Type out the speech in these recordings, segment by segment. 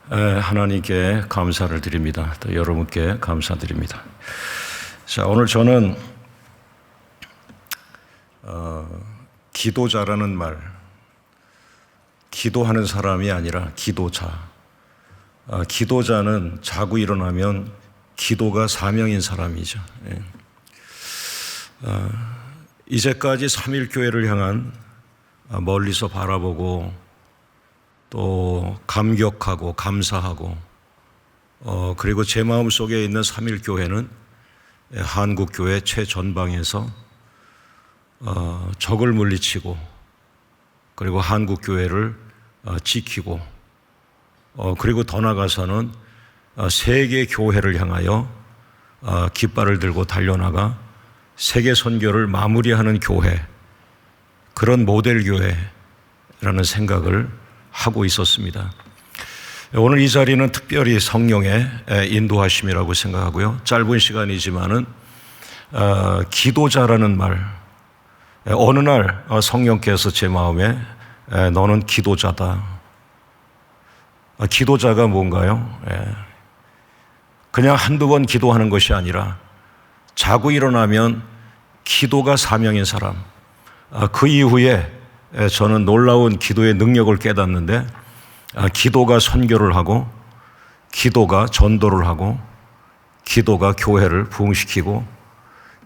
하나님께 감사를 드립니다. 또 여러분께 감사드립니다. 자, 오늘 저는 기도자라는 말, 기도하는 사람이 아니라 기도자. 기도자는 자고 일어나면 기도가 사명인 사람이죠. 이제까지 삼일교회를 향한 멀리서 바라보고 또 감격하고 감사하고 그리고 제 마음속에 있는 삼일교회는 한국교회 최전방에서 적을 물리치고 그리고 한국교회를 지키고 그리고 더 나아가서는 세계 교회를 향하여 깃발을 들고 달려나가 세계 선교를 마무리하는 교회, 그런 모델 교회라는 생각을 하고 있었습니다. 오늘 이 자리는 특별히 성령의 인도하심이라고 생각하고요. 짧은 시간이지만은 기도자라는 말, 어느 날 성령께서 제 마음에 너는 기도자다. 기도자가 뭔가요? 그냥 한두 번 기도하는 것이 아니라 자고 일어나면 기도가 사명인 사람. 그 이후에 저는 놀라운 기도의 능력을 깨닫는데, 기도가 선교를 하고, 기도가 전도를 하고, 기도가 교회를 부흥시키고,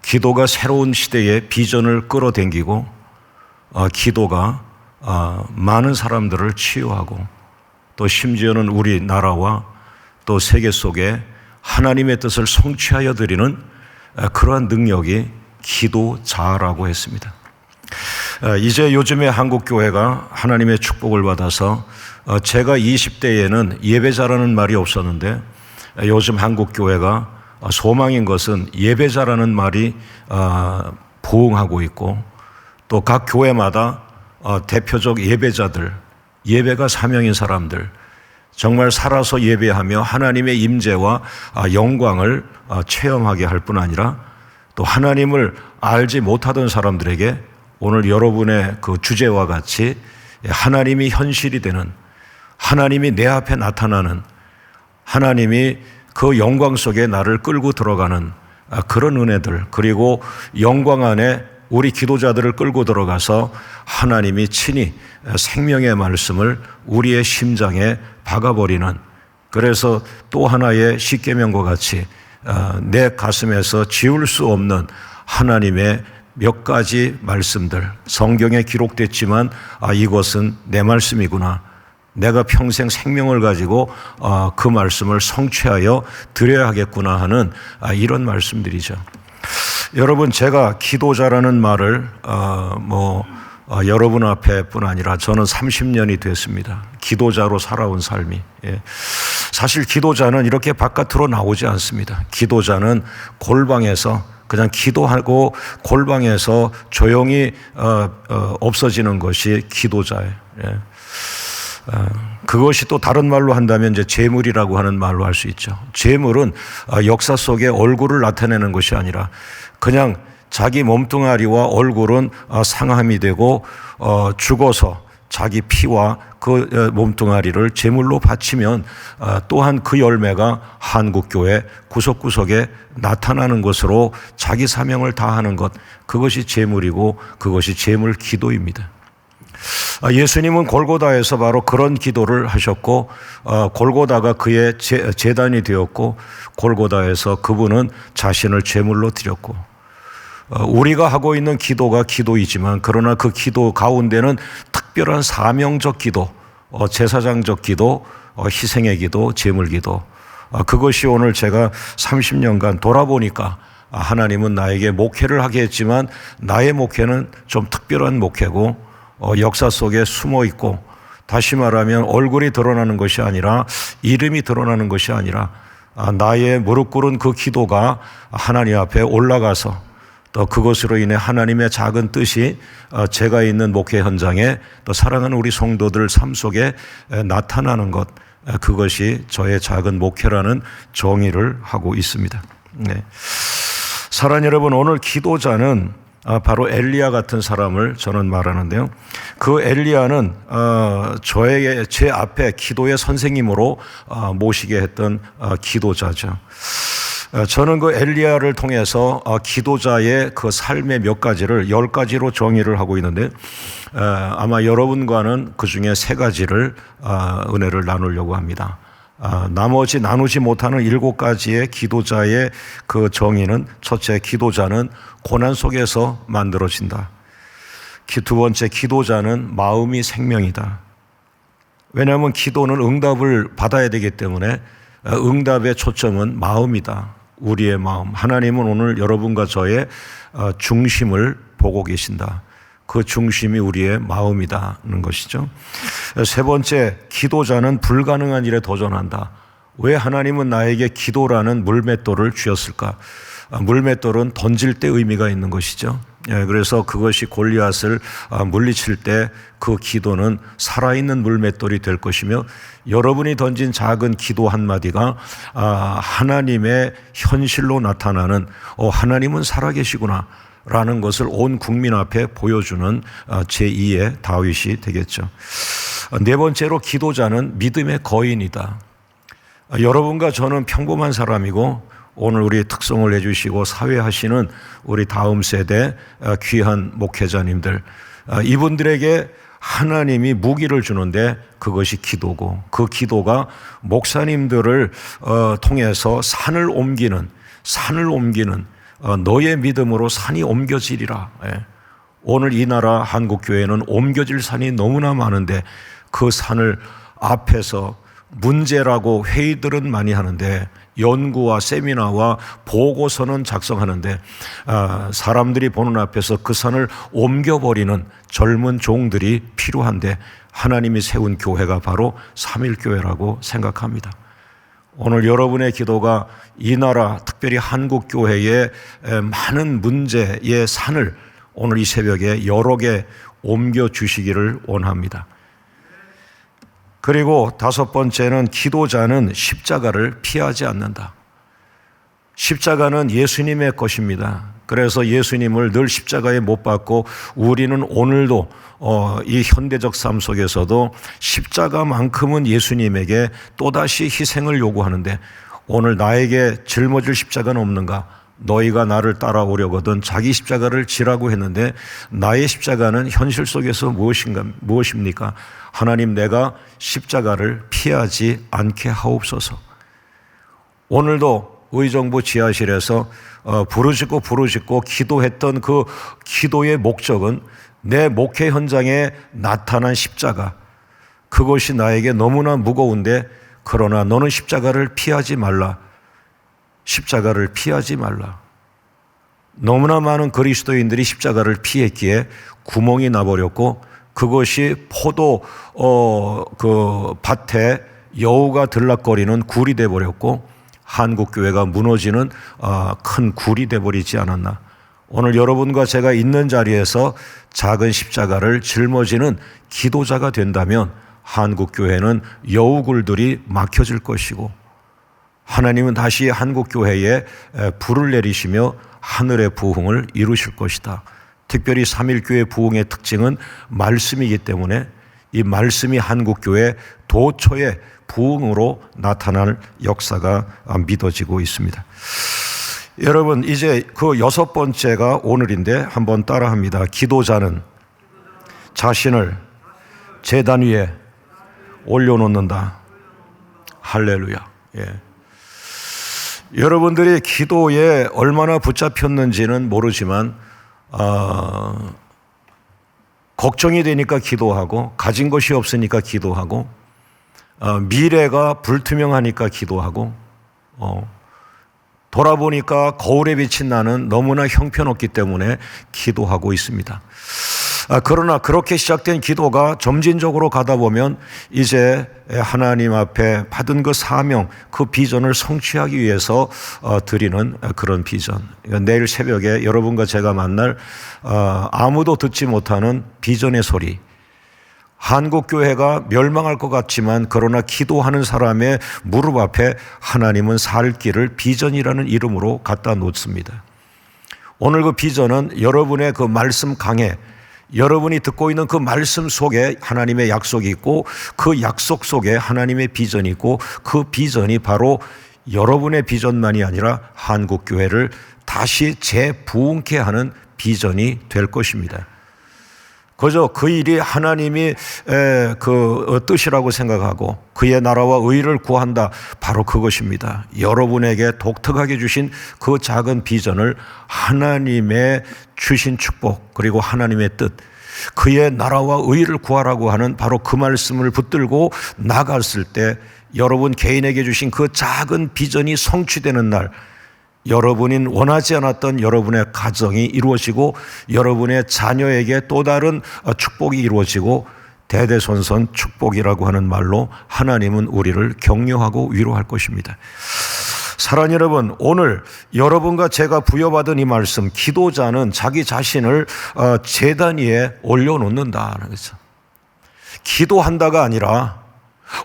기도가 새로운 시대의 비전을 끌어당기고, 기도가 많은 사람들을 치유하고, 또 심지어는 우리나라와 또 세계 속에 하나님의 뜻을 성취하여 드리는 그러한 능력이 기도자라고 했습니다. 이제 요즘에 한국교회가 하나님의 축복을 받아서 제가 20대에는 예배자라는 말이 없었는데 요즘 한국교회가 소망인 것은 예배자라는 말이 부흥하고 있고 또 각 교회마다 대표적 예배자들, 예배가 사명인 사람들, 정말 살아서 예배하며 하나님의 임재와 영광을 체험하게 할 뿐 아니라 또 하나님을 알지 못하던 사람들에게 오늘 여러분의 그 주제와 같이 하나님이 현실이 되는, 하나님이 내 앞에 나타나는, 하나님이 그 영광 속에 나를 끌고 들어가는 그런 은혜들, 그리고 영광 안에 우리 기도자들을 끌고 들어가서 하나님이 친히 생명의 말씀을 우리의 심장에 박아버리는, 그래서 또 하나의 십계명과 같이 내 가슴에서 지울 수 없는 하나님의 몇 가지 말씀들, 성경에 기록됐지만 이것은 내 말씀이구나, 내가 평생 생명을 가지고 그 말씀을 성취하여 드려야 하겠구나 하는 이런 말씀들이죠. 여러분, 제가 기도자라는 말을 여러분 앞에뿐 아니라 저는 30년이 됐습니다. 기도자로 살아온 삶이. 사실 기도자는 이렇게 바깥으로 나오지 않습니다. 기도자는 골방에서 그냥 기도하고 골방에서 조용히 없어지는 것이 기도자예요. 그것이 또 다른 말로 한다면 이제 재물이라고 하는 말로 할 수 있죠. 재물은 역사 속에 얼굴을 나타내는 것이 아니라 그냥 자기 몸뚱아리와 얼굴은 상함이 되고 죽어서 자기 피와 그 몸뚱아리를 제물로 바치면 또한 그 열매가 한국교회 구석구석에 나타나는 것으로 자기 사명을 다하는 것, 그것이 제물이고 그것이 제물 기도입니다. 예수님은 골고다에서 바로 그런 기도를 하셨고 골고다가 그의 제단이 되었고 골고다에서 그분은 자신을 제물로 드렸고, 우리가 하고 있는 기도가 기도이지만 그러나 그 기도 가운데는 특별한 사명적 기도, 제사장적 기도, 희생의 기도, 제물 기도, 그것이 오늘 제가 30년간 돌아보니까 하나님은 나에게 목회를 하게 했지만 나의 목회는 좀 특별한 목회고 역사 속에 숨어 있고, 다시 말하면 얼굴이 드러나는 것이 아니라 이름이 드러나는 것이 아니라 나의 무릎 꿇은 그 기도가 하나님 앞에 올라가서 또 그것으로 인해 하나님의 작은 뜻이 제가 있는 목회 현장에 또 사랑하는 우리 성도들 삶 속에 나타나는 것, 그것이 저의 작은 목회라는 정의를 하고 있습니다. 네. 사랑하는 여러분, 오늘 기도자는 바로 엘리야 같은 사람을 저는 말하는데요. 그 엘리야는 제 앞에 기도의 선생님으로 모시게 했던 기도자죠. 저는 그 엘리야를 통해서 기도자의 그 삶의 몇 가지를 10가지로 정의를 하고 있는데 아마 여러분과는 그 중에 3가지를 은혜를 나누려고 합니다. 나머지 나누지 못하는 7가지의 기도자의 그 정의는, 첫째, 기도자는 고난 속에서 만들어진다. 두 번째, 기도자는 마음이 생명이다. 왜냐하면 기도는 응답을 받아야 되기 때문에 응답의 초점은 마음이다. 우리의 마음. 하나님은 오늘 여러분과 저의 중심을 보고 계신다. 그 중심이 우리의 마음이다는 것이죠. 세 번째, 기도자는 불가능한 일에 도전한다. 왜 하나님은 나에게 기도라는 물맷돌을 주었을까? 물맷돌은 던질 때 의미가 있는 것이죠. 그래서 그것이 골리앗을 물리칠 때 그 기도는 살아있는 물맷돌이 될 것이며, 여러분이 던진 작은 기도 한마디가 하나님의 현실로 나타나는 하나님은 살아계시구나 라는 것을 온 국민 앞에 보여주는 제2의 다윗이 되겠죠. 네 번째로, 기도자는 믿음의 거인이다. 여러분과 저는 평범한 사람이고 오늘 우리 특성을 해주시고 사회하시는 우리 다음 세대 귀한 목회자님들, 이분들에게 하나님이 무기를 주는데 그것이 기도고, 그 기도가 목사님들을 통해서 산을 옮기는 너의 믿음으로 산이 옮겨지리라. 오늘 이 나라 한국교회는 옮겨질 산이 너무나 많은데 그 산을 앞에서 문제라고 회의들은 많이 하는데, 연구와 세미나와 보고서는 작성하는데 사람들이 보는 앞에서 그 산을 옮겨버리는 젊은 종들이 필요한데, 하나님이 세운 교회가 바로 삼일교회라고 생각합니다. 오늘 여러분의 기도가 이 나라, 특별히 한국교회의 많은 문제의 산을 오늘 이 새벽에 여러 개 옮겨주시기를 원합니다. 그리고 다섯 번째는, 기도자는 십자가를 피하지 않는다. 십자가는 예수님의 것입니다. 그래서 예수님을 늘 십자가에 못 박고 우리는 오늘도 이 현대적 삶 속에서도 십자가만큼은 예수님에게 또다시 희생을 요구하는데, 오늘 나에게 짊어질 십자가는 없는가? 너희가 나를 따라오려거든 자기 십자가를 지라고 했는데, 나의 십자가는 현실 속에서 무엇입니까? 하나님, 내가 십자가를 피하지 않게 하옵소서. 오늘도 의정부 지하실에서 부르짖고 기도했던 그 기도의 목적은 내 목회 현장에 나타난 십자가, 그것이 나에게 너무나 무거운데, 그러나 너는 십자가를 피하지 말라. 십자가를 피하지 말라. 너무나 많은 그리스도인들이 십자가를 피했기에 구멍이 나버렸고, 그것이 포도 그 밭에 여우가 들락거리는 굴이 돼버렸고, 한국교회가 무너지는 큰 굴이 돼버리지 않았나. 오늘 여러분과 제가 있는 자리에서 작은 십자가를 짊어지는 기도자가 된다면 한국교회는 여우굴들이 막혀질 것이고, 하나님은 다시 한국교회에 불을 내리시며 하늘의 부흥을 이루실 것이다. 특별히 삼일교회 부흥의 특징은 말씀이기 때문에 이 말씀이 한국교회 도처의 부흥으로 나타날 역사가 믿어지고 있습니다. 여러분, 이제 그 여섯 번째가 오늘인데 한번 따라합니다. 기도자는 자신을 제단 위에 올려놓는다. 할렐루야. 예. 여러분들이 기도에 얼마나 붙잡혔는지는 모르지만 걱정이 되니까 기도하고, 가진 것이 없으니까 기도하고, 미래가 불투명하니까 기도하고, 돌아보니까 거울에 비친 나는 너무나 형편없기 때문에 기도하고 있습니다. 그러나 그렇게 시작된 기도가 점진적으로 가다 보면 이제 하나님 앞에 받은 그 사명, 그 비전을 성취하기 위해서 드리는 그런 비전. 내일 새벽에 여러분과 제가 만날 아무도 듣지 못하는 비전의 소리. 한국교회가 멸망할 것 같지만 그러나 기도하는 사람의 무릎 앞에 하나님은 살 길을 비전이라는 이름으로 갖다 놓습니다. 오늘 그 비전은 여러분의 그 말씀 강해, 여러분이 듣고 있는 그 말씀 속에 하나님의 약속이 있고 그 약속 속에 하나님의 비전이 있고 그 비전이 바로 여러분의 비전만이 아니라 한국교회를 다시 재부흥케 하는 비전이 될 것입니다. 그저 그 일이 하나님이 그 뜻이라고 생각하고 그의 나라와 의를 구한다, 바로 그것입니다. 여러분에게 독특하게 주신 그 작은 비전을 하나님의 주신 축복 그리고 하나님의 뜻, 그의 나라와 의를 구하라고 하는 바로 그 말씀을 붙들고 나갔을 때 여러분 개인에게 주신 그 작은 비전이 성취되는 날, 여러분이 원하지 않았던 여러분의 가정이 이루어지고 여러분의 자녀에게 또 다른 축복이 이루어지고 대대손손 축복이라고 하는 말로 하나님은 우리를 격려하고 위로할 것입니다. 사랑하는 여러분, 오늘 여러분과 제가 부여받은 이 말씀, 기도자는 자기 자신을 제단 위에 올려놓는다는 거죠. 기도한다가 아니라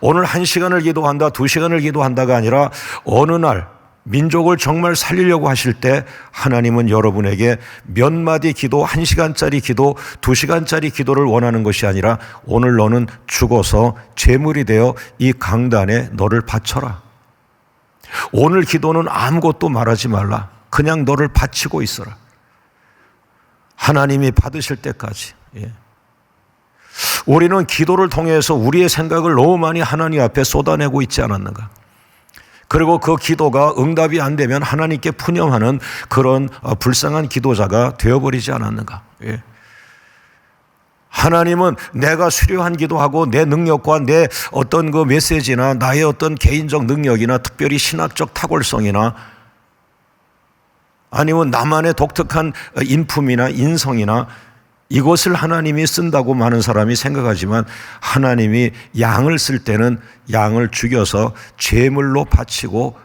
오늘 1시간을 기도한다, 2시간을 기도한다가 아니라 어느 날 민족을 정말 살리려고 하실 때 하나님은 여러분에게 몇 마디 기도, 1시간짜리 기도, 2시간짜리 기도를 원하는 것이 아니라 오늘 너는 죽어서 제물이 되어 이 강단에 너를 바쳐라. 오늘 기도는 아무것도 말하지 말라. 그냥 너를 바치고 있어라. 하나님이 받으실 때까지. 우리는 기도를 통해서 우리의 생각을 너무 많이 하나님 앞에 쏟아내고 있지 않았는가? 그리고 그 기도가 응답이 안 되면 하나님께 푸념하는 그런 불쌍한 기도자가 되어버리지 않았는가? 하나님은 내가 수료한 기도하고 내 능력과 내 어떤 그 메시지나 나의 어떤 개인적 능력이나 특별히 신학적 탁월성이나 아니면 나만의 독특한 인품이나 인성이나 이것을 하나님이 쓴다고 많은 사람이 생각하지만 하나님이 양을 쓸 때는 양을 죽여서 제물로 바치고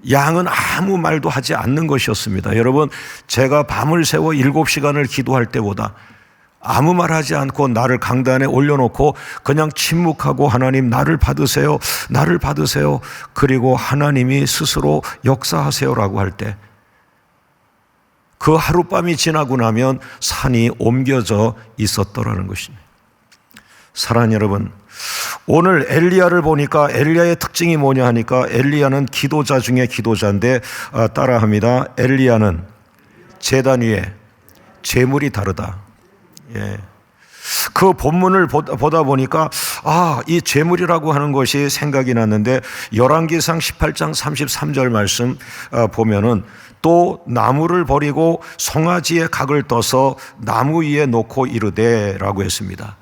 양은 아무 말도 하지 않는 것이었습니다. 여러분, 제가 밤을 새워 7시간을 기도할 때보다 아무 말 하지 않고 나를 강단에 올려놓고 그냥 침묵하고 하나님 나를 받으세요, 나를 받으세요, 그리고 하나님이 스스로 역사하세요라고 할 때 그 하룻밤이 지나고 나면 산이 옮겨져 있었더라는 것입니다. 사랑하는 여러분, 오늘 엘리야를 보니까 엘리야의 특징이 뭐냐 하니까 엘리야는 기도자 중에 기도자인데 따라합니다. 엘리야는 제단 위에 제물이 다르다. 그 본문을 보다 보니까 이 제물이라고 하는 것이 생각이 났는데 열왕기상 18장 33절 말씀 보면은 또 나무를 버리고 송아지에 각을 떠서 나무 위에 놓고 이르되라고 했습니다.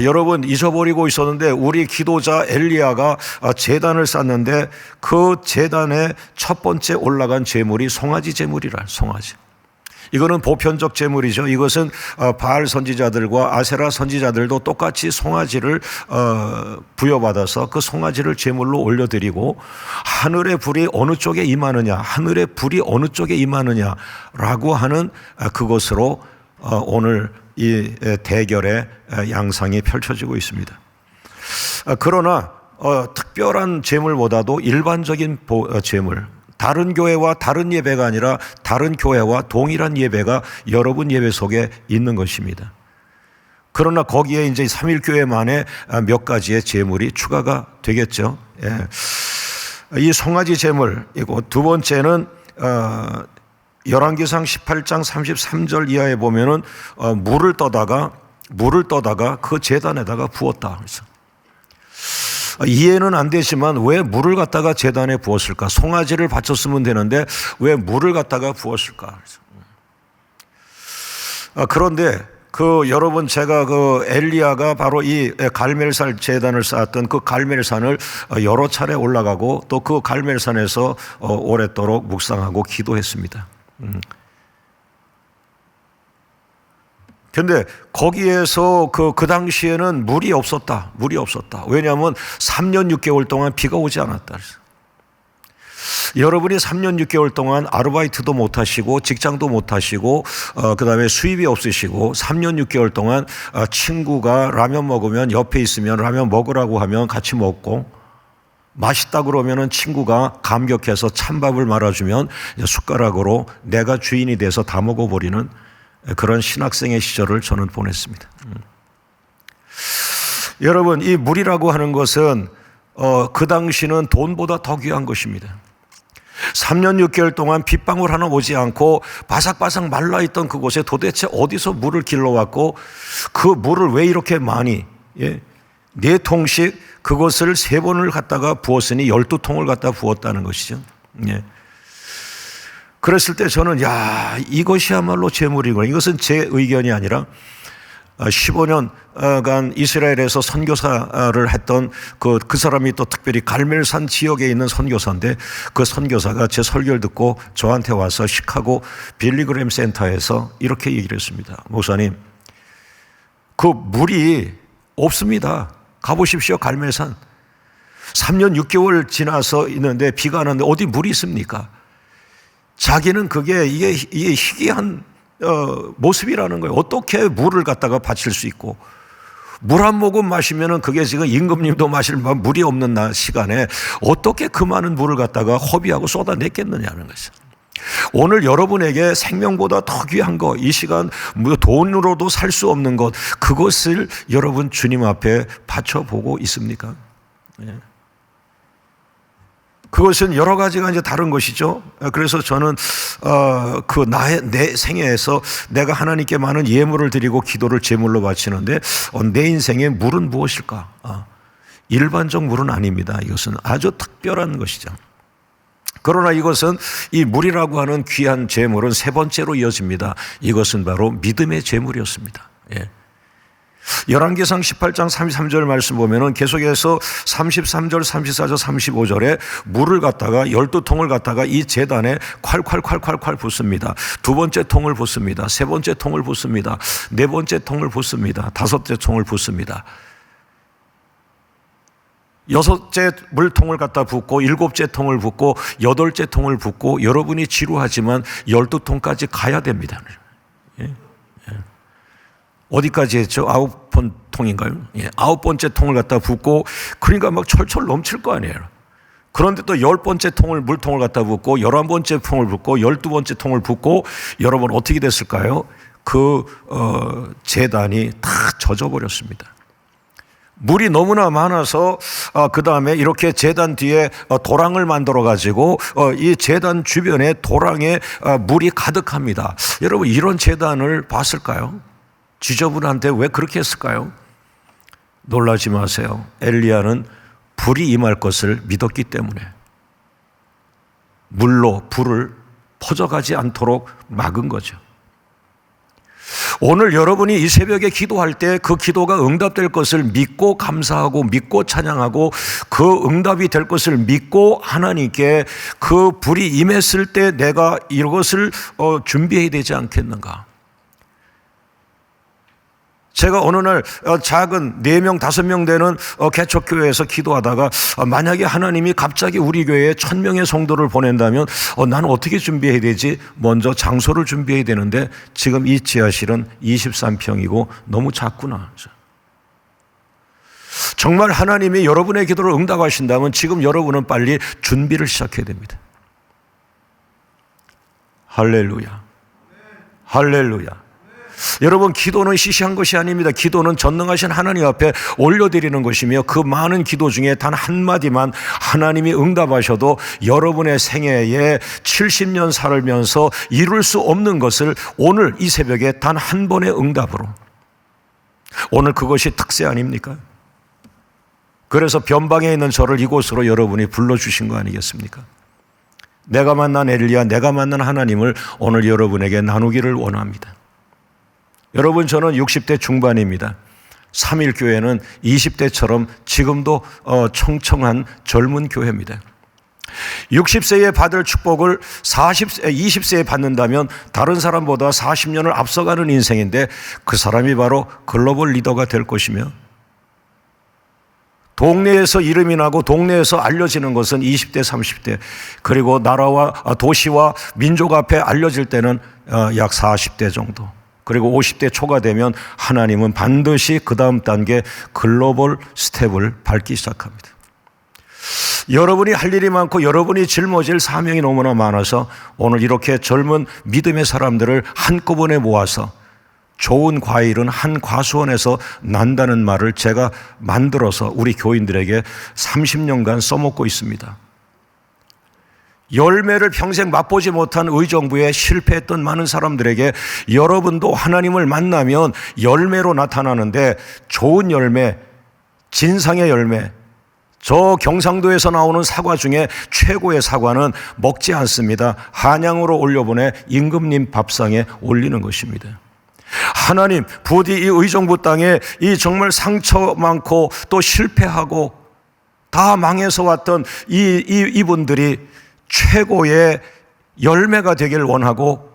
여러분 잊어버리고 있었는데 우리 기도자 엘리야가 제단을 쌓는데 그 제단에 첫 번째 올라간 제물이 송아지 제물이라. 송아지. 이거는 보편적 제물이죠. 이것은 바알 선지자들과 아세라 선지자들도 똑같이 송아지를 부여받아서 그 송아지를 제물로 올려드리고 하늘의 불이 어느 쪽에 임하느냐, 하늘의 불이 어느 쪽에 임하느냐라고 하는 그것으로 오늘 이 대결의 양상이 펼쳐지고 있습니다. 그러나 특별한 제물보다도 일반적인 제물, 다른 교회와 다른 예배가 아니라 다른 교회와 동일한 예배가 여러분 예배 속에 있는 것입니다. 그러나 거기에 이제 3일교회만의 몇 가지의 제물이 추가가 되겠죠. 이 송아지 제물이고 두 번째는 열왕기상 18장 33절 이하에 보면은 물을 떠다가 그 제단에다가 부었다. 그래서 이해는 안 되지만 왜 물을 갖다가 제단에 부었을까? 송아지를 바쳤으면 되는데 왜 물을 갖다가 부었을까? 그런데 여러분 제가 엘리야가 바로 이 갈멜산 제단을 쌓았던 그 갈멜산을 여러 차례 올라가고 또 그 갈멜산에서 오랫도록 묵상하고 기도했습니다. 근데 거기에서 그 당시에는 물이 없었다. 왜냐하면 3년 6개월 동안 비가 오지 않았다. 여러분이 3년 6개월 동안 아르바이트도 못 하시고 직장도 못 하시고 그다음에 수입이 없으시고 3년 6개월 동안 친구가 라면 먹으면 옆에 있으면 라면 먹으라고 하면 같이 먹고 맛있다 그러면은 친구가 감격해서 찬밥을 말아주면 숟가락으로 내가 주인이 돼서 다 먹어버리는 그런 신학생의 시절을 저는 보냈습니다. 여러분, 이 물이라고 하는 것은 그 당시는 돈보다 더 귀한 것입니다. 3년 6개월 동안 빗방울 하나 오지 않고 바삭바삭 말라있던 그곳에 도대체 어디서 물을 길러왔고 그 물을 왜 이렇게 많이 4통씩 그것을 3번을 갖다가 부었으니 12통을 갖다 부었다는 것이죠. 그랬을 때 저는 이것이야말로 재물이구나. 이것은 제 의견이 아니라 15년간 이스라엘에서 선교사를 했던 그 사람이 또 특별히 갈멜산 지역에 있는 선교사인데 그 선교사가 제 설교를 듣고 저한테 와서 시카고 빌리그램 센터에서 이렇게 얘기를 했습니다. 목사님, 그 물이 없습니다. 가보십시오. 갈멜산 3년 6개월 지나서 있는데 비가 안 왔는데 어디 물이 있습니까? 자기는 이게 희귀한 모습이라는 거예요. 어떻게 물을 갖다가 바칠 수 있고 물 한 모금 마시면은 그게 지금 임금님도 마실 물이 없는 시간에 어떻게 그 많은 물을 갖다가 허비하고 쏟아냈겠느냐는 것이죠. 오늘 여러분에게 생명보다 더 귀한 것, 이 시간 돈으로도 살 수 없는 것, 그것을 여러분 주님 앞에 바쳐보고 있습니까? 그것은 여러 가지가 이제 다른 것이죠. 그래서 저는 내 생애에서 내가 하나님께 많은 예물을 드리고 기도를 제물로 바치는데 내 인생의 물은 무엇일까? 일반적 물은 아닙니다. 이것은 아주 특별한 것이죠. 그러나 이것은 이 물이라고 하는 귀한 제물은 3번째로 이어집니다. 이것은 바로 믿음의 제물이었습니다. 열왕기상 18장 33절 말씀 보면은 계속해서 33절, 34절, 35절에 물을 갖다가 12통을 갖다가 이 제단에 콸콸콸콸콸 붓습니다. 2번째 통을 붓습니다. 3번째 통을 붓습니다. 4번째 통을 붓습니다. 5째 통을 붓습니다. 6째 물통을 갖다 붓고 7째 통을 붓고 8째 통을 붓고 여러분이 지루하지만 12통까지 가야 됩니다. 어디까지 했죠? 9번 통인가요? 9번째 통을 갖다 붓고 그러니까 막 철철 넘칠 거 아니에요. 그런데 또 10번째 물통을 갖다 붓고 11번째 통을 붓고 12번째 통을 붓고 여러분 어떻게 됐을까요? 제단이 다 젖어버렸습니다. 물이 너무나 많아서 그 다음에 이렇게 제단 뒤에 도랑을 만들어 가지고 이 제단 주변에 도랑에 물이 가득합니다. 여러분 이런 제단을 봤을까요? 지저분한데 왜 그렇게 했을까요? 놀라지 마세요. 엘리야는 불이 임할 것을 믿었기 때문에 물로 불을 퍼져가지 않도록 막은 거죠. 오늘 여러분이 이 새벽에 기도할 때 그 기도가 응답될 것을 믿고 감사하고 믿고 찬양하고 그 응답이 될 것을 믿고 하나님께 그 불이 임했을 때 내가 이것을 준비해야 되지 않겠는가? 제가 어느 날 작은 4명, 5명 되는 개척교회에서 기도하다가 만약에 하나님이 갑자기 우리 교회에 1000명의 성도를 보낸다면 나는 어떻게 준비해야 되지? 먼저 장소를 준비해야 되는데 지금 이 지하실은 23평이고 너무 작구나. 정말 하나님이 여러분의 기도를 응답하신다면 지금 여러분은 빨리 준비를 시작해야 됩니다. 할렐루야. 할렐루야. 여러분 기도는 시시한 것이 아닙니다. 기도는 전능하신 하나님 앞에 올려드리는 것이며 그 많은 기도 중에 단 한마디만 하나님이 응답하셔도 여러분의 생애에 70년 살면서 이룰 수 없는 것을 오늘 이 새벽에 단 한 번의 응답으로, 오늘 그것이 특세 아닙니까? 그래서 변방에 있는 저를 이곳으로 여러분이 불러주신 거 아니겠습니까? 내가 만난 엘리야, 내가 만난 하나님을 오늘 여러분에게 나누기를 원합니다. 여러분 저는 60대 중반입니다. 3.1교회는 20대처럼 지금도 청청한 젊은 교회입니다. 60세에 받을 축복을 20세에 받는다면 다른 사람보다 40년을 앞서가는 인생인데 그 사람이 바로 글로벌 리더가 될 것이며 동네에서 이름이 나고 동네에서 알려지는 것은 20대, 30대 그리고 나라와 도시와 민족 앞에 알려질 때는 약 40대 정도 그리고 50대 초가 되면 하나님은 반드시 그 다음 단계 글로벌 스텝을 밟기 시작합니다. 여러분이 할 일이 많고 여러분이 짊어질 사명이 너무나 많아서 오늘 이렇게 젊은 믿음의 사람들을 한꺼번에 모아서 좋은 과일은 한 과수원에서 난다는 말을 제가 만들어서 우리 교인들에게 30년간 써먹고 있습니다. 열매를 평생 맛보지 못한 의정부에 실패했던 많은 사람들에게 여러분도 하나님을 만나면 열매로 나타나는데, 좋은 열매, 진상의 열매, 저 경상도에서 나오는 사과 중에 최고의 사과는 먹지 않습니다. 한양으로 올려보내 임금님 밥상에 올리는 것입니다. 하나님, 부디 이 의정부 땅에 이 정말 상처 많고 또 실패하고 다 망해서 왔던 이분들이 최고의 열매가 되길 원하고,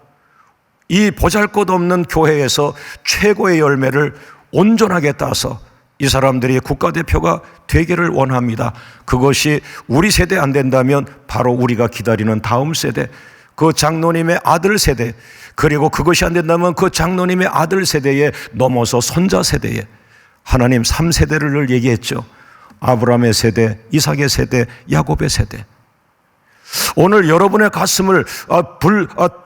이 보잘것없는 교회에서 최고의 열매를 온전하게 따서 이 사람들이 국가대표가 되기를 원합니다. 그것이 우리 세대 안 된다면 바로 우리가 기다리는 다음 세대, 그 장로님의 아들 세대, 그리고 그것이 안 된다면 그 장로님의 아들 세대에 넘어서 손자 세대에, 하나님 3세대를 얘기했죠. 아브라함의 세대, 이삭의 세대, 야곱의 세대. 오늘 여러분의 가슴을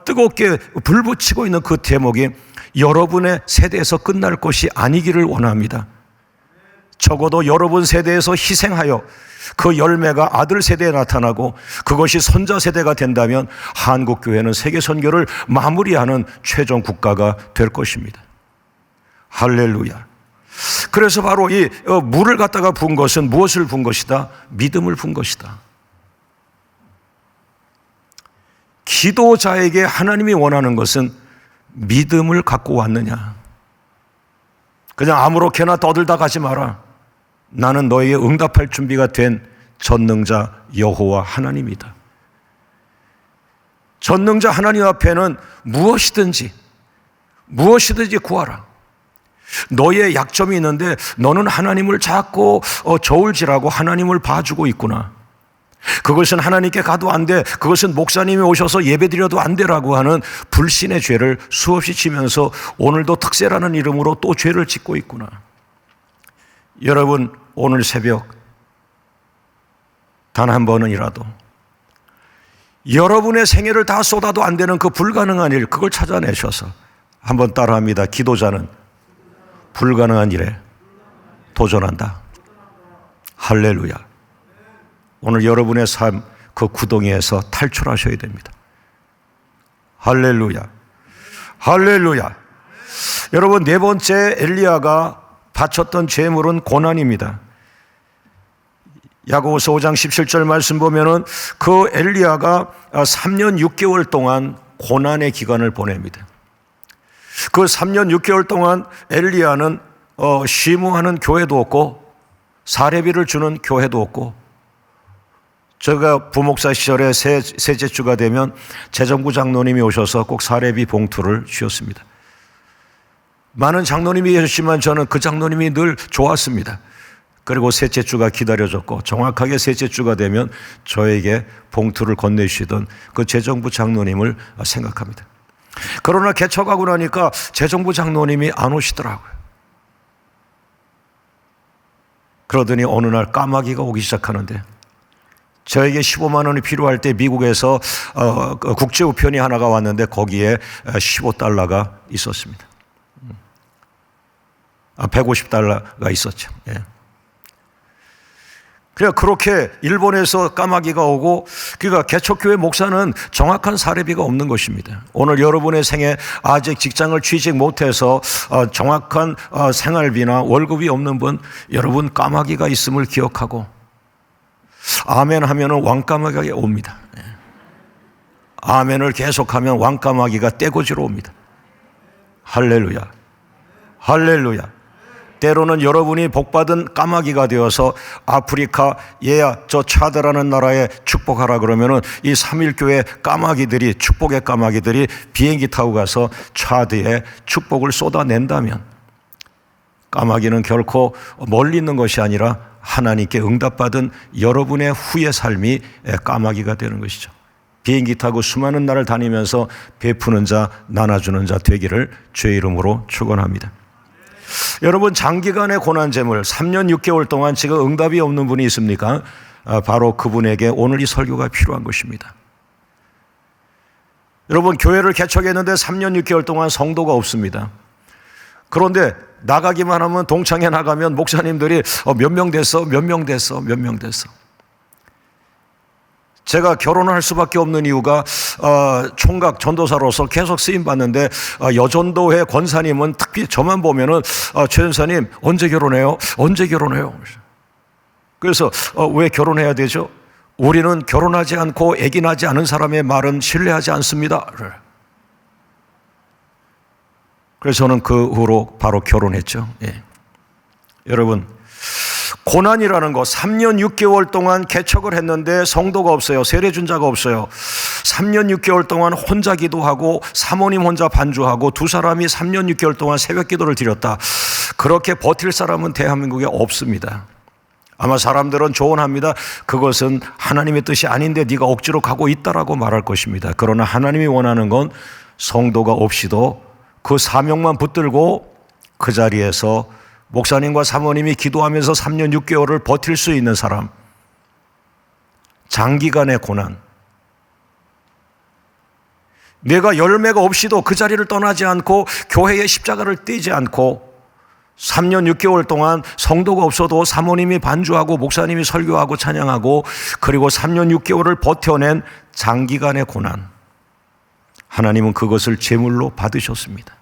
뜨겁게 불붙이고 있는 그 제목이 여러분의 세대에서 끝날 것이 아니기를 원합니다. 적어도 여러분 세대에서 희생하여 그 열매가 아들 세대에 나타나고 그것이 손자 세대가 된다면 한국교회는 세계 선교를 마무리하는 최종 국가가 될 것입니다. 할렐루야. 그래서 바로 이 물을 갖다가 부은 것은 무엇을 부은 것이다? 믿음을 부은 것이다. 기도자에게 하나님이 원하는 것은 믿음을 갖고 왔느냐. 그냥 아무렇게나 떠들다 가지 마라. 나는 너에게 응답할 준비가 된 전능자 여호와 하나님이다. 전능자 하나님 앞에는 무엇이든지 구하라. 너의 약점이 있는데 너는 하나님을 자꾸 저울질하고 하나님을 봐주고 있구나. 그것은 하나님께 가도 안 돼, 그것은 목사님이 오셔서 예배드려도 안 되라고 하는 불신의 죄를 수없이 지면서 오늘도 특세라는 이름으로 또 죄를 짓고 있구나. 여러분, 오늘 새벽 단 한 번은이라도 여러분의 생애를 다 쏟아도 안 되는 그 불가능한 일, 그걸 찾아내셔서 한번 따라합니다. 기도자는 불가능한 일에 도전한다. 할렐루야. 오늘 여러분의 삶, 그 구덩이에서 탈출하셔야 됩니다. 할렐루야. 할렐루야. 여러분, 네 번째 엘리야가 바쳤던 제물은 고난입니다. 야고보서 5장 17절 말씀 보면은 그 엘리야가 3년 6개월 동안 고난의 기간을 보냅니다. 그 3년 6개월 동안 엘리야는 쉬무하는 교회도 없고 사례비를 주는 교회도 없고, 제가 부목사 시절에 셋째 주가 되면 재정부 장로님이 오셔서 꼭 사례비 봉투를 주셨습니다. 많은 장로님이 계셨지만 저는 그 장로님이 늘 좋았습니다. 그리고 셋째 주가 기다려졌고 정확하게 셋째 주가 되면 저에게 봉투를 건네주시던 그 재정부 장로님을 생각합니다. 그러나 개척하고 나니까 재정부 장로님이 안 오시더라고요. 그러더니 어느 날 까마귀가 오기 시작하는데, 저에게 15만 원이 필요할 때 미국에서 국제 우편이 하나가 왔는데 거기에 15달러가 있었습니다. 150달러가 있었죠. 예. 그렇게 일본에서 까마귀가 오고, 그러니까 개척교회 목사는 정확한 사례비가 없는 것입니다. 오늘 여러분의 생에 아직 직장을 취직 못해서 정확한 생활비나 월급이 없는 분, 여러분 까마귀가 있음을 기억하고 아멘 하면은 왕까마귀가 옵니다. 아멘을 계속하면 왕까마귀가 떼거지로 옵니다. 할렐루야. 할렐루야. 때로는 여러분이 복받은 까마귀가 되어서 아프리카, 얘야 저 차드라는 나라에 축복하라 그러면은 이 3.1교회 까마귀들이, 축복의 까마귀들이 비행기 타고 가서 차드에 축복을 쏟아낸다면, 까마귀는 결코 멀리 있는 것이 아니라 하나님께 응답받은 여러분의 후의 삶이 까마귀가 되는 것이죠. 비행기 타고 수많은 나라를 다니면서 베푸는 자, 나눠주는 자 되기를 주의 이름으로 축원합니다. 여러분, 장기간의 고난제물 3년 6개월 동안 지금 응답이 없는 분이 있습니까? 바로 그분에게 오늘 이 설교가 필요한 것입니다. 여러분, 교회를 개척했는데 3년 6개월 동안 성도가 없습니다. 그런데 나가기만 하면, 동창회 나가면 목사님들이 몇 명 됐어, 몇 명 됐어, 몇 명 됐어. 제가 결혼을 할 수밖에 없는 이유가 총각 전도사로서 계속 쓰임받는데, 여전도회 권사님은 특히 저만 보면은 최 전사님 언제 결혼해요? 언제 결혼해요? 그래서 왜 결혼해야 되죠? 우리는 결혼하지 않고 아기 낳지 않은 사람의 말은 신뢰하지 않습니다. 그래서 저는 그 후로 바로 결혼했죠. 예. 여러분, 고난이라는 거 3년 6개월 동안 개척을 했는데 성도가 없어요. 세례준자가 없어요. 3년 6개월 동안 혼자 기도하고 사모님 혼자 반주하고 두 사람이 3년 6개월 동안 새벽 기도를 드렸다. 그렇게 버틸 사람은 대한민국에 없습니다. 아마 사람들은 조언합니다. 그것은 하나님의 뜻이 아닌데 네가 억지로 가고 있다라고 말할 것입니다. 그러나 하나님이 원하는 건 성도가 없이도 그 사명만 붙들고 그 자리에서 목사님과 사모님이 기도하면서 3년 6개월을 버틸 수 있는 사람, 장기간의 고난, 내가 열매가 없이도 그 자리를 떠나지 않고 교회의 십자가를 떼지 않고 3년 6개월 동안 성도가 없어도 사모님이 반주하고 목사님이 설교하고 찬양하고 그리고 3년 6개월을 버텨낸 장기간의 고난, 하나님은 그것을 제물로 받으셨습니다.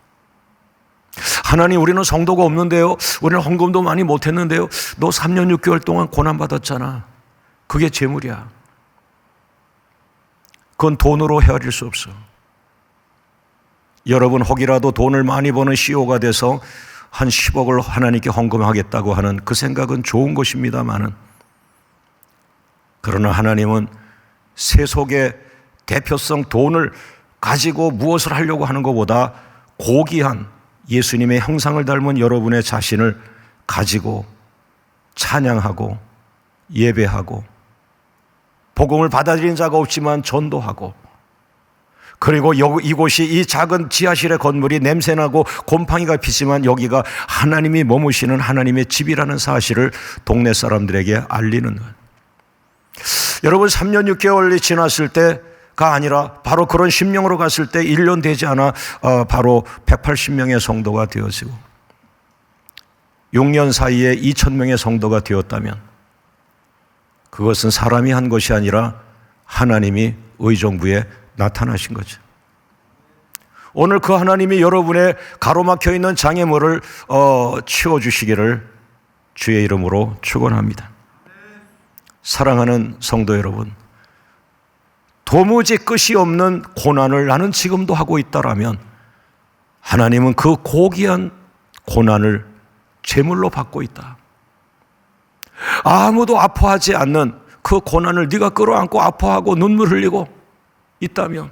하나님, 우리는 성도가 없는데요, 우리는 헌금도 많이 못했는데요, 너 3년 6개월 동안 고난받았잖아. 그게 제물이야. 그건 돈으로 헤아릴 수 없어. 여러분, 혹이라도 돈을 많이 버는 CEO가 돼서 한 10억을 하나님께 헌금하겠다고 하는 그 생각은 좋은 것입니다마는, 그러나 하나님은 세속의 대표성 돈을 가지고 무엇을 하려고 하는 것보다 고귀한 예수님의 형상을 닮은 여러분의 자신을 가지고 찬양하고 예배하고 복음을 받아들인 자가 없지만 전도하고, 그리고 이곳이 이 작은 지하실의 건물이 냄새나고 곰팡이가 피지만 여기가 하나님이 머무시는 하나님의 집이라는 사실을 동네 사람들에게 알리는 것. 여러분, 3년 6개월이 지났을 때가 아니라 바로 그런 심령으로 갔을 때 1년 되지 않아 바로 180명의 성도가 되어지고 6년 사이에 2,000명의 성도가 되었다면 그것은 사람이 한 것이 아니라 하나님이 의정부에 나타나신 거죠. 오늘 그 하나님이 여러분의 가로막혀 있는 장애물을 치워주시기를 주의 이름으로 축원합니다. 사랑하는 성도 여러분, 도무지 끝이 없는 고난을 나는 지금도 하고 있다라면 하나님은 그 고귀한 고난을 제물로 받고 있다. 아무도 아파하지 않는 그 고난을 네가 끌어안고 아파하고 눈물 흘리고 있다면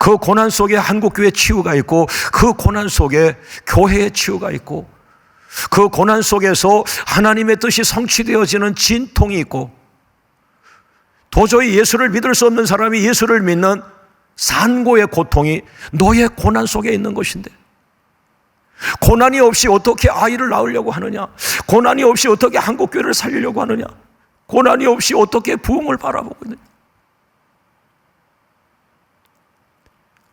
그 고난 속에 한국교회 치유가 있고 그 고난 속에 교회의 치유가 있고 그 고난 속에서 하나님의 뜻이 성취되어지는 진통이 있고 도저히 예수를 믿을 수 없는 사람이 예수를 믿는 산고의 고통이 너의 고난 속에 있는 것인데, 고난이 없이 어떻게 아이를 낳으려고 하느냐? 고난이 없이 어떻게 한국교회를 살리려고 하느냐? 고난이 없이 어떻게 부흥을 바라보고 있느냐?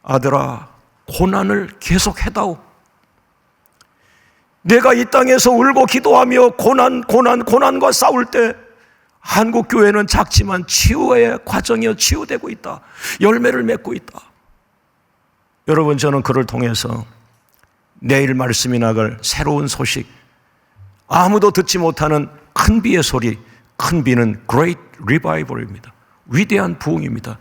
아들아, 고난을 계속 해다오. 내가 이 땅에서 울고 기도하며 고난과 싸울 때 한국교회는 작지만 치유의 과정이여 치유되고 있다. 열매를 맺고 있다. 여러분, 저는 그를 통해서 내일 말씀이 나갈 새로운 소식, 아무도 듣지 못하는 큰 비의 소리, 큰 비는 Great Revival입니다. 위대한 부흥입니다.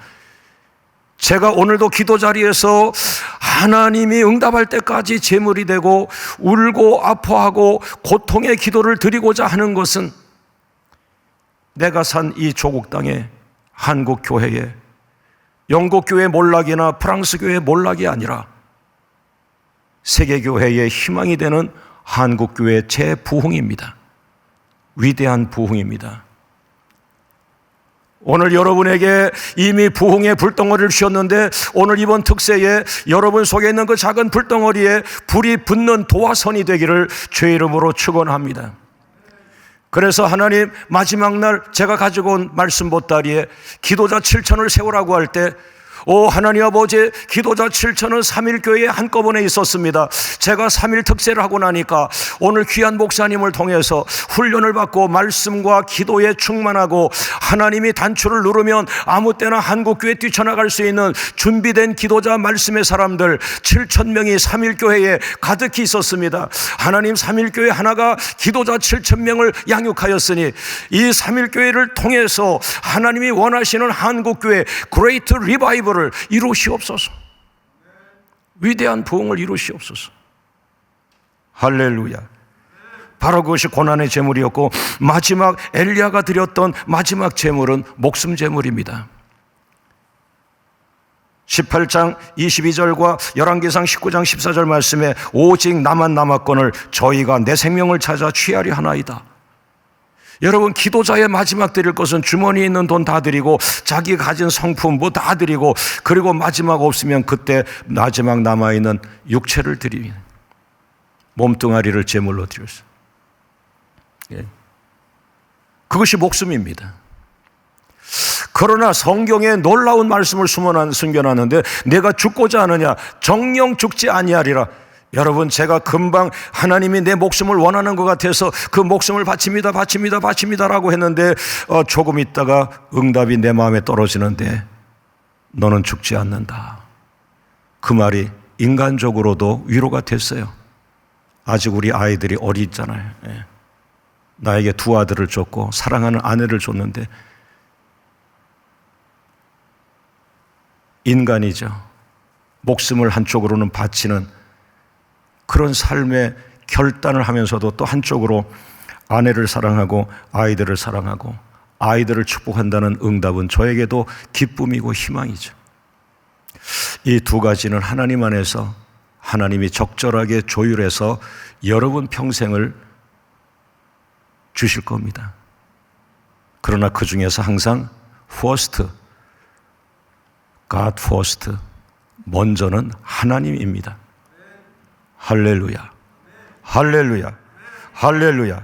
제가 오늘도 기도 자리에서 하나님이 응답할 때까지 제물이 되고 울고 아파하고 고통의 기도를 드리고자 하는 것은 내가 산 이 조국 땅에 한국 교회에 영국 교회 몰락이나 프랑스 교회 몰락이 아니라 세계 교회의 희망이 되는 한국 교회의 재부흥입니다. 위대한 부흥입니다. 오늘 여러분에게 이미 부흥의 불덩어리를 주셨는데 오늘 이번 특세에 여러분 속에 있는 그 작은 불덩어리에 불이 붙는 도화선이 되기를 주의 이름으로 축원합니다. 그래서 하나님 마지막 날 제가 가지고 온 말씀 보따리에 기도자 7천을 세우라고 할 때 하나님 아버지, 기도자 7천은 3.1교회에 한꺼번에 있었습니다. 제가 3.1 특세를 하고 나니까 오늘 귀한 목사님을 통해서 훈련을 받고 말씀과 기도에 충만하고 하나님이 단추를 누르면 아무 때나 한국교회에 뛰쳐나갈 수 있는 준비된 기도자 말씀의 사람들 7,000명이 3.1교회에 가득히 있었습니다. 하나님 3.1교회 하나가 기도자 7,000명을 양육하였으니 이 3.1교회를 통해서 하나님이 원하시는 한국교회 그레이트 리바이벌 이루시옵소서. 위대한 부흥을 이루시옵소서. 할렐루야. 바로 그것이 고난의 제물이었고, 마지막 엘리야가 드렸던 마지막 제물은 목숨 제물입니다. 18장 22절과 열왕기상 19장 14절 말씀에 오직 나만 남았거늘 저희가 내 생명을 찾아 취하려 하나이다. 여러분, 기도자의 마지막 드릴 것은 주머니에 있는 돈 다 드리고 자기 가진 성품 뭐 다 드리고, 그리고 마지막 없으면 그때 마지막 남아있는 육체를 드리는, 몸뚱아리를 제물로 드렸어요. 그것이 목숨입니다. 그러나 성경에 놀라운 말씀을 숨겨놨는데, 내가 죽고자 하느냐 정녕 죽지 아니하리라. 여러분, 제가 금방 하나님이 내 목숨을 원하는 것 같아서 그 목숨을 바칩니다라고 했는데 조금 있다가 응답이 내 마음에 떨어지는데, 너는 죽지 않는다. 그 말이 인간적으로도 위로가 됐어요. 아직 우리 아이들이 어리잖아요. 나에게 두 아들을 줬고 사랑하는 아내를 줬는데, 인간이죠. 목숨을 한쪽으로는 바치는 그런 삶의 결단을 하면서도 또 한쪽으로 아내를 사랑하고 아이들을 사랑하고 아이들을 축복한다는 응답은 저에게도 기쁨이고 희망이죠. 이 두 가지는 하나님 안에서 하나님이 적절하게 조율해서 여러분 평생을 주실 겁니다. 그러나 그 중에서 항상 first, God first, 먼저는 하나님입니다. 할렐루야, 할렐루야, 할렐루야.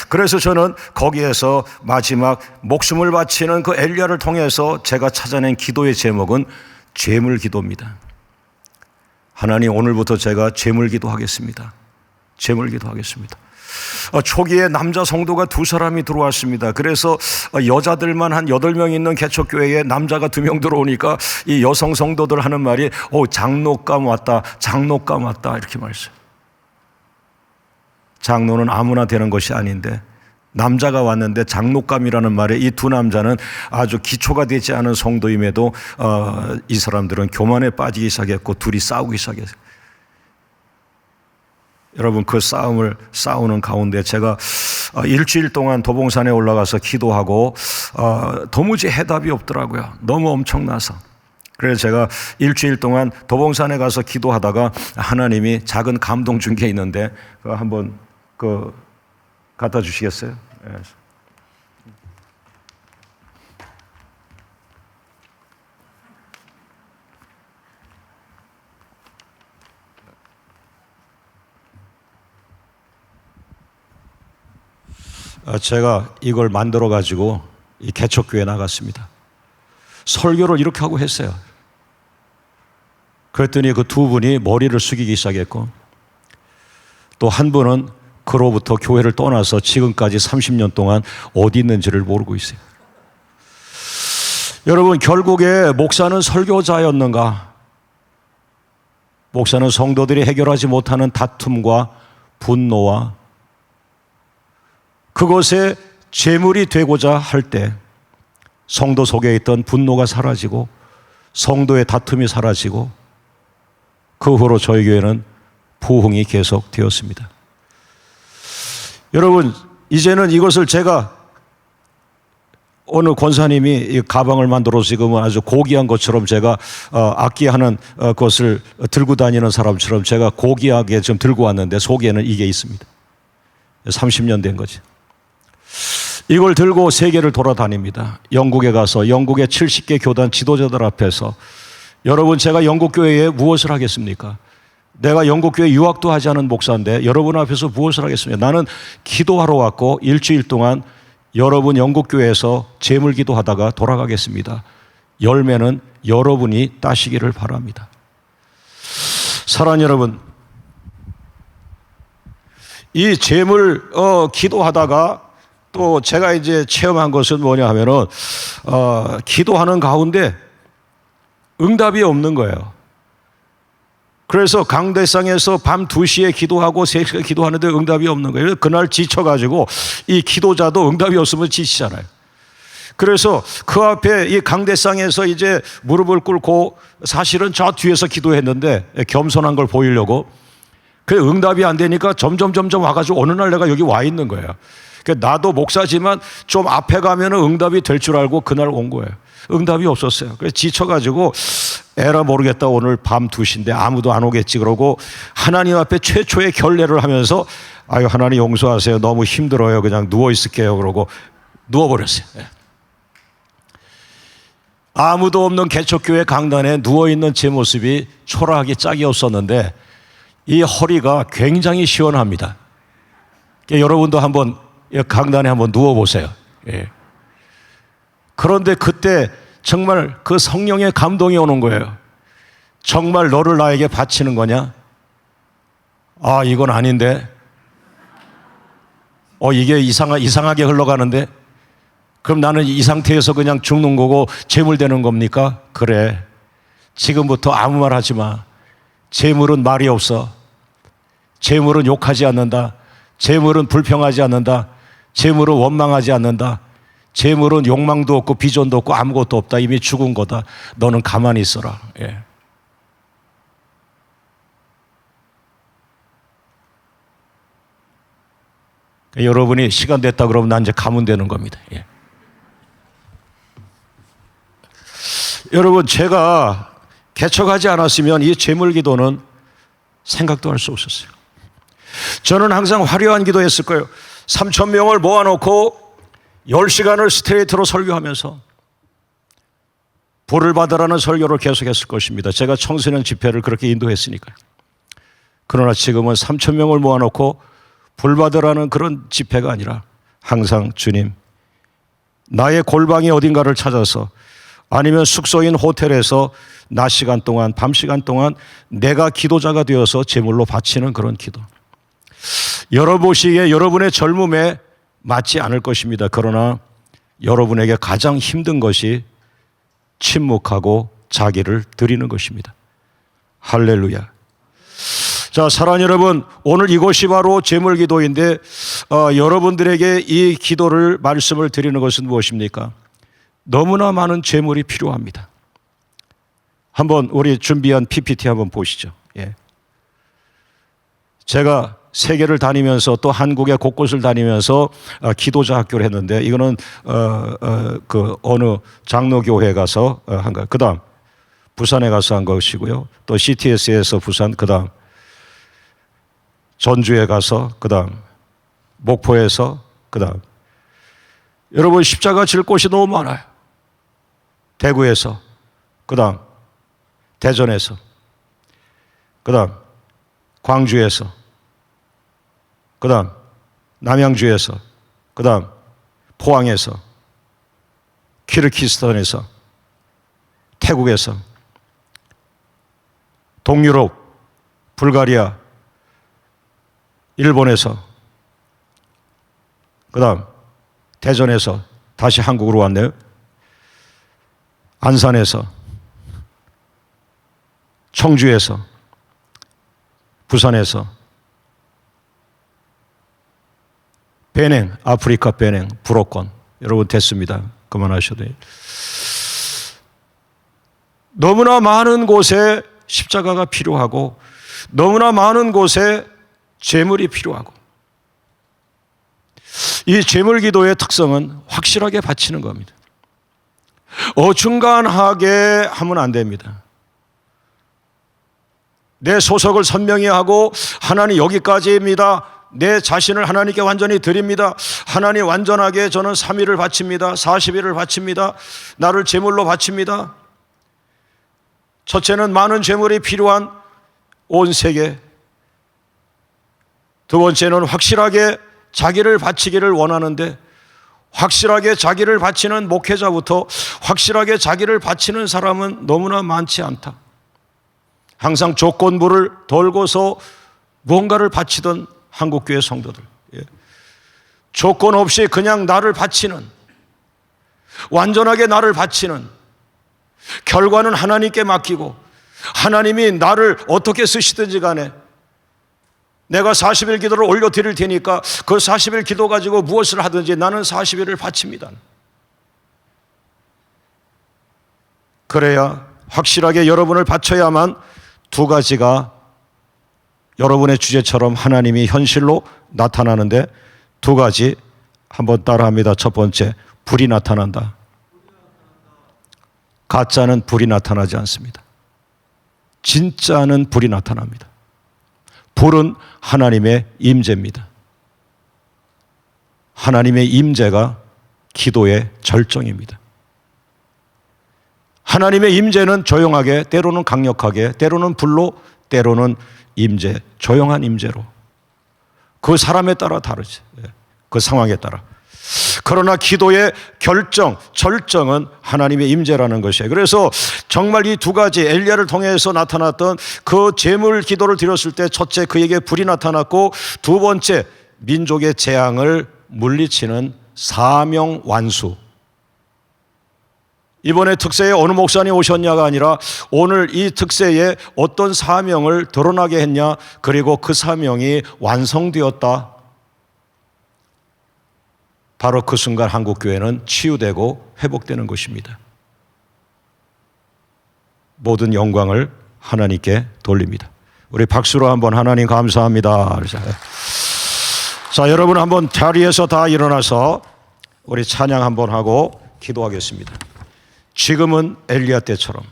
그래서 저는 거기에서 마지막 목숨을 바치는 그 엘리야를 통해서 제가 찾아낸 기도의 제목은 제물 기도입니다. 하나님, 오늘부터 제가 제물 기도하겠습니다. 제물 기도하겠습니다. 초기에 남자 성도가 2사람이 들어왔습니다. 그래서 여자들만 한 8명 있는 개척교회에 남자가 2명 들어오니까 이 여성 성도들 하는 말이 장로감 왔다, 장로감 왔다, 이렇게 말했어요. 장로는 아무나 되는 것이 아닌데 남자가 왔는데 장로감이라는 말에 이 두 남자는 아주 기초가 되지 않은 성도임에도 이 사람들은 교만에 빠지기 시작했고 둘이 싸우기 시작했어요. 여러분, 그 싸우는 가운데 제가 일주일 동안 도봉산에 올라가서 기도하고 도무지 해답이 없더라고요. 너무 엄청나서. 그래서 제가 일주일 동안 도봉산에 가서 기도하다가 하나님이 작은 감동 준 게 있는데 한번 갖다 주시겠어요? 네. 제가 이걸 만들어 가지고 이 개척교회에 나갔습니다. 설교를 이렇게 하고 했어요. 그랬더니 그 두 분이 머리를 숙이기 시작했고, 또 한 분은 그로부터 교회를 떠나서 지금까지 30년 동안 어디 있는지를 모르고 있어요. 여러분, 결국에 목사는 설교자였는가? 목사는 성도들이 해결하지 못하는 다툼과 분노와 그것에 제물이 되고자 할 때 성도 속에 있던 분노가 사라지고 성도의 다툼이 사라지고 그 후로 저희 교회는 부흥이 계속되었습니다. 여러분, 이제는 이것을 제가 어느 권사님이 이 가방을 만들어서 지금은 아주 고귀한 것처럼 제가 악기하는 것을 들고 다니는 사람처럼 제가 고귀하게 좀 들고 왔는데 속에는 이게 있습니다. 30년 된 거지. 이걸 들고 세계를 돌아다닙니다. 영국에 가서 영국의 70개 교단 지도자들 앞에서, 여러분, 제가 영국 교회에 무엇을 하겠습니까? 내가 영국교회 유학도 하지 않은 목사인데 여러분 앞에서 무엇을 하겠습니까? 나는 기도하러 왔고 일주일 동안 여러분 영국교회에서 재물 기도하다가 돌아가겠습니다. 열매는 여러분이 따시기를 바랍니다. 사랑하는 여러분, 이 재물 기도하다가 또 제가 이제 체험한 것은 뭐냐 하면은 기도하는 가운데 응답이 없는 거예요. 그래서 강대상에서 밤 2시에 기도하고 3시에 기도하는데 응답이 없는 거예요. 그날 지쳐가지고 이 기도자도 응답이 없으면 지치잖아요. 그래서 그 앞에 이 강대상에서 이제 무릎을 꿇고 사실은 저 뒤에서 기도했는데 겸손한 걸 보이려고 그 응답이 안 되니까 점점 와가지고 어느 날 내가 여기 와 있는 거예요. 나도 목사지만 좀 앞에 가면 응답이 될 줄 알고 그날 온 거예요. 응답이 없었어요. 그래서 지쳐가지고 에라 모르겠다, 오늘 밤 2시인데 아무도 안 오겠지 그러고 하나님 앞에 최초의 결례를 하면서 아유 하나님 용서하세요, 너무 힘들어요, 그냥 누워 있을게요 그러고 누워버렸어요. 아무도 없는 개척교회 강단에 누워있는 제 모습이 초라하기 짝이 없었는데 이 허리가 굉장히 시원합니다. 여러분도 한번 강단에 한번 누워보세요. 그런데 그때 정말 그 성령의 감동이 오는 거예요. 정말 너를 나에게 바치는 거냐? 아, 이건 아닌데. 이게 이상하게 흘러가는데? 그럼 나는 이 상태에서 그냥 죽는 거고 재물되는 겁니까? 그래. 지금부터 아무 말 하지 마. 재물은 말이 없어. 재물은 욕하지 않는다. 재물은 불평하지 않는다. 재물은 원망하지 않는다. 재물은 욕망도 없고 비전도 없고 아무것도 없다. 이미 죽은 거다. 너는 가만히 있어라. 여러분이 시간 됐다 그러면 난 이제 가면 되는 겁니다. 여러분, 제가 개척하지 않았으면 이 재물 기도는 생각도 할 수 없었어요. 저는 항상 화려한 기도했을 거예요. 3,000명을 모아놓고 10시간을 스트레이트로 설교하면서 불을 받으라는 설교를 계속했을 것입니다. 제가 청소년 집회를 그렇게 인도했으니까요. 그러나 지금은 3,000명을 모아놓고 불 받으라는 그런 집회가 아니라 항상 주님, 나의 골방이 어딘가를 찾아서 아니면 숙소인 호텔에서 낮 시간 동안, 밤 시간 동안 내가 기도자가 되어서 제물로 바치는 그런 기도. 여러보시기에 여러분의 젊음에 맞지 않을 것입니다. 그러나 여러분에게 가장 힘든 것이 침묵하고 자기를 드리는 것입니다. 할렐루야. 자, 사랑하는 여러분, 오늘 이것이 바로 제물 기도인데 여러분들에게 이 기도를 말씀을 드리는 것은 무엇입니까? 너무나 많은 제물이 필요합니다. 한번 우리 준비한 PPT 한번 보시죠. 제가 세계를 다니면서 또 한국의 곳곳을 다니면서 기도자 학교를 했는데 이거는 그 어느 장로교회 가서 한 거. 그다음 부산에 가서 한 것이고요. 또 CTS에서 부산, 그다음 전주에 가서, 그다음 목포에서, 그다음 여러분 십자가 질 곳이 너무 많아요. 대구에서, 그다음 대전에서, 그다음 광주에서, 그다음 남양주에서, 그다음 포항에서, 키르기스탄에서, 태국에서, 동유럽, 불가리아, 일본에서, 그다음 대전에서 다시 한국으로 왔네요. 안산에서, 청주에서, 부산에서, 베냉, 아프리카 베냉, 불어권. 여러분 됐습니다. 그만하셔도 돼요. 너무나 많은 곳에 십자가가 필요하고 너무나 많은 곳에 제물이 필요하고 이 제물 기도의 특성은 확실하게 바치는 겁니다. 어중간하게 하면 안 됩니다. 내 소속을 선명히 하고 하나님 여기까지입니다. 내 자신을 하나님께 완전히 드립니다. 하나님 완전하게 저는 3일을 바칩니다. 40일을 바칩니다. 나를 제물로 바칩니다. 첫째는 많은 제물이 필요한 온 세계. 두 번째는 확실하게 자기를 바치기를 원하는데 확실하게 자기를 바치는 목회자부터 확실하게 자기를 바치는 사람은 너무나 많지 않다. 항상 조건부를 돌고서 무언가를 바치던 한국교회 성도들, 조건 없이 그냥 나를 바치는, 완전하게 나를 바치는, 결과는 하나님께 맡기고 하나님이 나를 어떻게 쓰시든지 간에 내가 40일 기도를 올려드릴 테니까 그 40일 기도 가지고 무엇을 하든지 나는 40일을 바칩니다. 그래야 확실하게 여러분을 바쳐야만 두 가지가 여러분의 주제처럼 하나님이 현실로 나타나는데, 두 가지 한번 따라합니다. 첫 번째, 불이 나타난다. 가짜는 불이 나타나지 않습니다. 진짜는 불이 나타납니다. 불은 하나님의 임재입니다. 하나님의 임재가 기도의 절정입니다. 하나님의 임재는 조용하게, 때로는 강력하게, 때로는 불로, 때로는 임재, 조용한 임재로. 그 사람에 따라 다르지. 그 상황에 따라. 그러나 기도의 결정, 절정은 하나님의 임재라는 것이에요. 그래서 정말 이 두 가지, 엘리야를 통해서 나타났던 그 제물 기도를 드렸을 때 첫째 그에게 불이 나타났고, 두 번째 민족의 재앙을 물리치는 사명 완수. 이번에 특세에 어느 목사님 오셨냐가 아니라 오늘 이 특세에 어떤 사명을 드러나게 했냐, 그리고 그 사명이 완성되었다. 바로 그 순간 한국교회는 치유되고 회복되는 것입니다. 모든 영광을 하나님께 돌립니다. 우리 박수로 한번 하나님 감사합니다. 자, 여러분 한번 자리에서 다 일어나서 우리 찬양 한번 하고 기도하겠습니다. 지금은 엘리야 때처럼.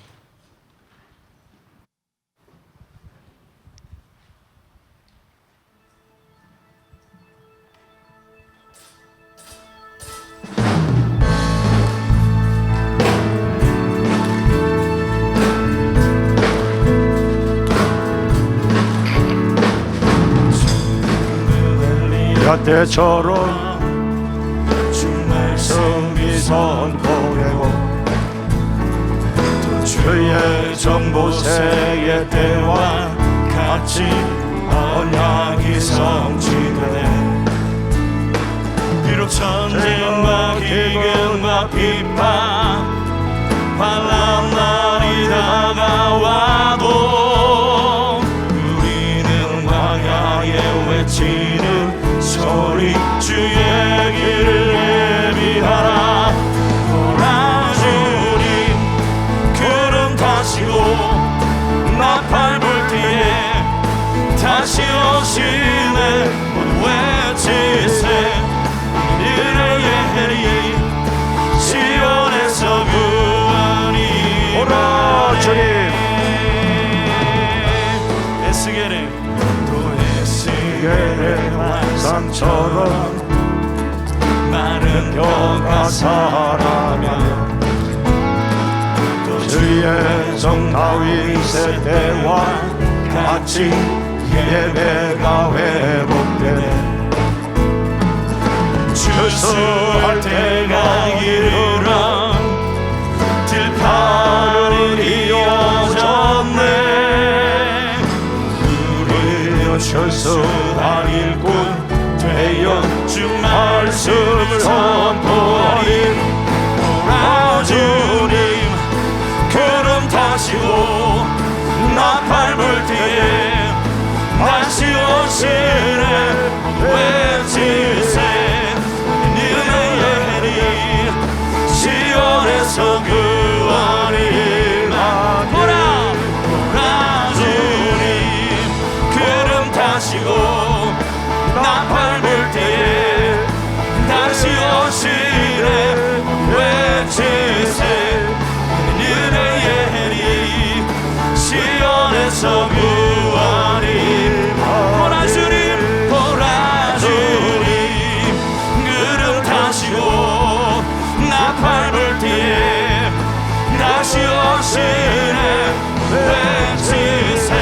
엘리야 때처럼 주 말씀이 선포되고 주의 정보세의 때와 같이 언약이 성취되네. 비록 전쟁과 기근과 비판 환난 날이 다가와도 우리는 광야에 외치는 소리 주의 길을 예비하라. 오라 주님 구름 타시고 나팔 불 때에 다시 오시네. 모두 외치세 이를 예리 시온에서 구원이 오라 주님. 에스겔의 또 에스겔의 환상처럼 많은 뼈가 살아나며 주의 종 다윗의 때와 같이 예배가 회복되네. 추수할 때가 이르러 들판은 이어졌네. 우리는 추수할 일꾼 되어 주 말씀을 선포하리. 오라 주님 구름 타시고 나팔 불 때에 다시 오시네. 외치세 니네 예리 시온에서 구원이 일어나라. 오라 주님 구름 타시고 나팔 불 때에 다시 오시네. 외치세 니네 예리 시온에서 구원이 일어나라. 오라 주님 구름 타시고 나팔 불 때에 다시 오시네. 외치세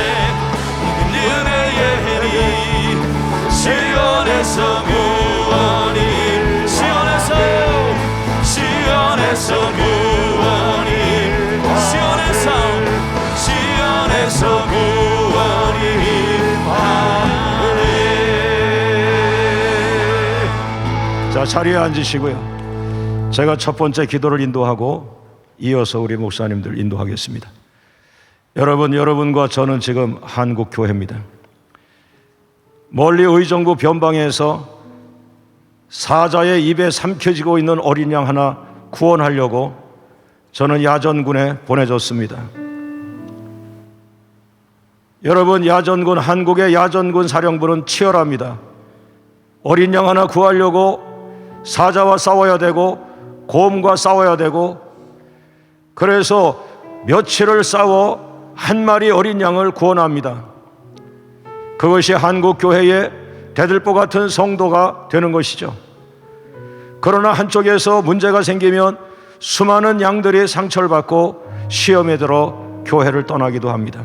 시온에서 구원이 시온에서 구원이 임하네. 자, 자리에 앉으시고요. 제가 첫 번째 기도를 인도하고 이어서 우리 목사님들 인도하겠습니다. 여러분과 저는 지금 한국교회입니다. 멀리 의정부 변방에서 사자의 입에 삼켜지고 있는 어린 양 하나 구원하려고 저는 야전군에 보내졌습니다. 여러분, 야전군, 한국의 야전군 사령부는 치열합니다. 어린 양 하나 구하려고 사자와 싸워야 되고 곰과 싸워야 되고, 그래서 며칠을 싸워 한 마리 어린 양을 구원합니다. 그것이 한국교회의 대들보 같은 성도가 되는 것이죠. 그러나 한쪽에서 문제가 생기면 수많은 양들이 상처를 받고 시험에 들어 교회를 떠나기도 합니다.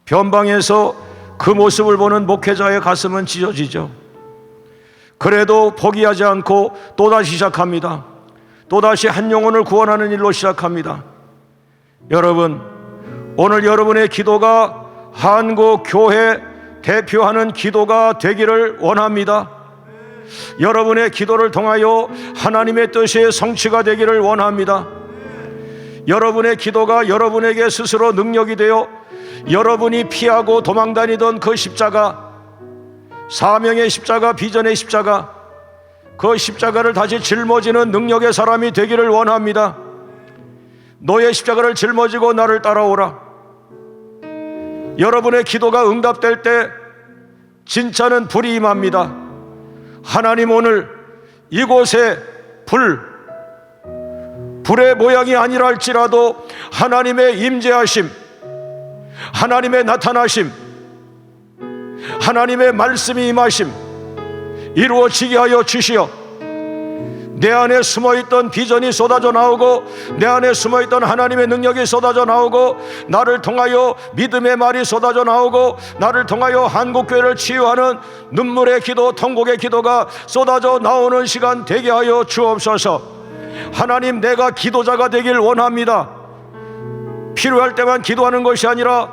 변방에서 그 모습을 보는 목회자의 가슴은 찢어지죠. 그래도 포기하지 않고 또다시 시작합니다. 또다시 한 영혼을 구원하는 일로 시작합니다. 여러분, 오늘 여러분의 기도가 한국 교회 대표하는 기도가 되기를 원합니다. 여러분의 기도를 통하여 하나님의 뜻이 성취가 되기를 원합니다. 여러분의 기도가 여러분에게 스스로 능력이 되어 여러분이 피하고 도망다니던 그 십자가, 사명의 십자가, 비전의 십자가, 그 십자가를 다시 짊어지는 능력의 사람이 되기를 원합니다. 너의 십자가를 짊어지고 나를 따라오라. 여러분의 기도가 응답될 때 진짜는 불이 임합니다. 하나님, 오늘 이곳에 불의 모양이 아니라 할지라도 하나님의 임재하심, 하나님의 나타나심, 하나님의 말씀이 임하심 이루어지게 하여 주시어 내 안에 숨어있던 비전이 쏟아져 나오고 내 안에 숨어있던 하나님의 능력이 쏟아져 나오고 나를 통하여 믿음의 말이 쏟아져 나오고 나를 통하여 한국교회를 치유하는 눈물의 기도, 통곡의 기도가 쏟아져 나오는 시간 되게 하여 주옵소서. 하나님, 내가 기도자가 되길 원합니다. 필요할 때만 기도하는 것이 아니라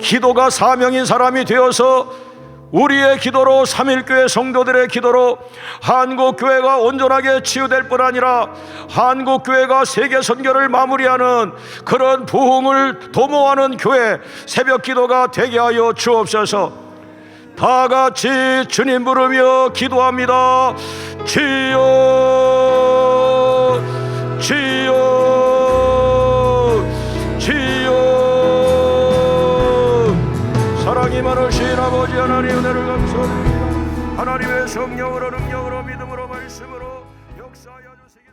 기도가 사명인 사람이 되어서 우리의 기도로, 삼일교회 성도들의 기도로 한국교회가 온전하게 치유될 뿐 아니라 한국교회가 세계 선교를 마무리하는 그런 부흥을 도모하는 교회, 새벽 기도가 되게 하여 주옵소서. 다 같이 주님 부르며 기도합니다. 주여, 주여, 주여. 사랑이 많으신 아버지 하나님, 은혜를 감사드립니다. 하나님의 성령으로, 능력으로, 믿음으로, 말씀으로 역사하여 주시기